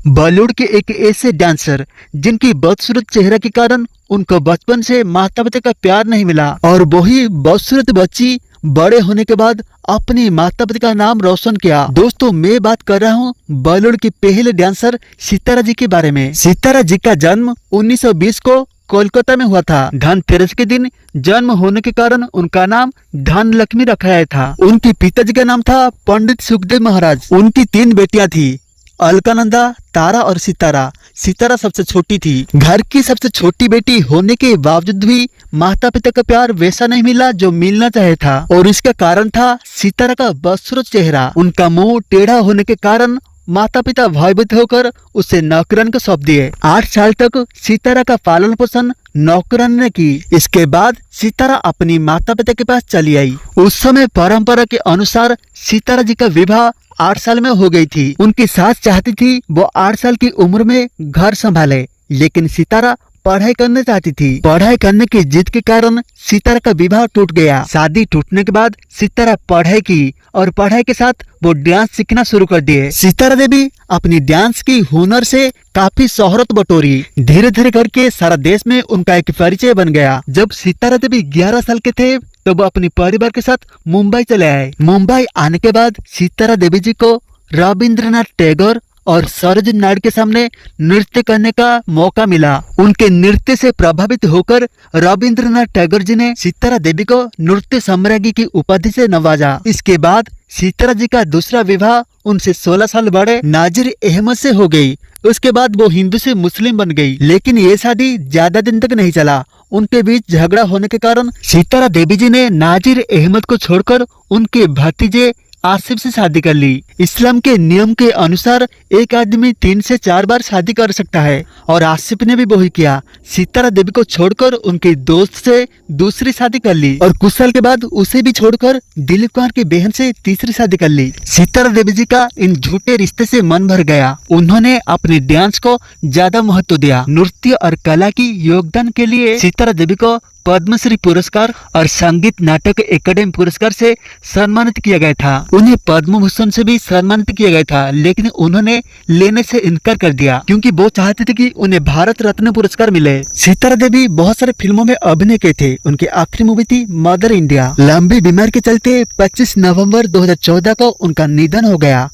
बॉलीवुड के एक ऐसे डांसर जिनकी बदसूरत चेहरे के कारण उनको बचपन से माता पिता का प्यार नहीं मिला और वही बदसूरत बच्ची बड़े होने के बाद अपनी माता पिता का नाम रोशन किया। दोस्तों, मैं बात कर रहा हूँ बॉलीवुड की पहले डांसर सितारा जी के बारे में। सितारा जी का जन्म 1920 को कोलकाता में हुआ था। धनतेरस के दिन जन्म होने के कारण उनका नाम धन लक्ष्मी रखा गया था। उनके पिताजी का नाम था पंडित सुखदेव महाराज। उनकी 3 बेटियां थी, अलकानंदा, तारा और सितारा। सितारा सबसे छोटी थी। घर की सबसे छोटी बेटी होने के बावजूद भी माता पिता का प्यार वैसा नहीं मिला जो मिलना चाहे था, और इसका कारण था सितारा का बदसूरत चेहरा। उनका मुंह टेढ़ा होने के कारण माता पिता भयभीत होकर उसे नौकरन को सौंप दिए। 8 साल तक सितारा का पालन पोषण नौकरन ने की। इसके बाद सितारा अपनी माता पिता के पास चली आई। उस समय परंपरा के अनुसार सितारा जी का विवाह 8 साल में हो गई थी। उनकी सास चाहती थी वो 8 साल की उम्र में घर संभाले, लेकिन सितारा पढ़ाई करना चाहती थी। पढ़ाई करने की जिद के कारण सितारा का विवाह टूट गया। शादी टूटने के बाद सितारा पढ़ाई की और पढ़ाई के साथ वो डांस सीखना शुरू कर दिए। सितारा देवी अपनी डांस की हुनर से काफी शोहरत बटोरी। धीरे धीरे करके सारा देश में उनका एक परिचय बन गया। जब सितारा देवी 11 साल के थे तो वो अपने परिवार के साथ मुंबई चले आए। मुंबई आने के बाद सितारा देवी जी को रविंद्रनाथ टैगोर और सरोजिनी नायडू के सामने नृत्य करने का मौका मिला। उनके नृत्य से प्रभावित होकर रविंद्रनाथ टैगोर जी ने सितारा देवी को नृत्य सम्राज्ञी की उपाधि से नवाजा। इसके बाद सितारा जी का दूसरा विवाह उनसे 16 साल बड़े नाजिर अहमद से हो गई। उसके बाद वो हिंदू से मुस्लिम बन गई, लेकिन ये शादी ज्यादा दिन तक नहीं चला। उनके बीच झगड़ा होने के कारण सितारा देवी जी ने नाजिर अहमद को छोड़कर उनके भतीजे आसिफ से शादी कर ली। इस्लाम के नियम के अनुसार एक आदमी 3 से 4 बार शादी कर सकता है, और आसिफ ने भी वही किया। सितारा देवी को छोड़कर उनके दोस्त से दूसरी शादी कर ली, और कुछ साल के बाद उसे भी छोड़कर दिलीप कुमार की बहन से तीसरी शादी कर ली। सितारा देवी जी का इन झूठे रिश्ते से मन भर गया। उन्होंने अपने डांस को ज्यादा महत्व दिया। नृत्य और कला की योगदान के लिए सितारा देवी को पद्मश्री पुरस्कार और संगीत नाटक अकादमी पुरस्कार से सम्मानित किया गया था। उन्हें पद्म भूषण से भी सम्मानित किया गया था, लेकिन उन्होंने लेने से इनकार कर दिया क्योंकि वो चाहते थे कि उन्हें भारत रत्न पुरस्कार मिले। सितारा देवी बहुत सारे फिल्मों में अभिनय किए थे। उनकी आखिरी मूवी थी मदर इंडिया। लंबी बीमारी के चलते 25 नवंबर 2014 को उनका निधन हो गया।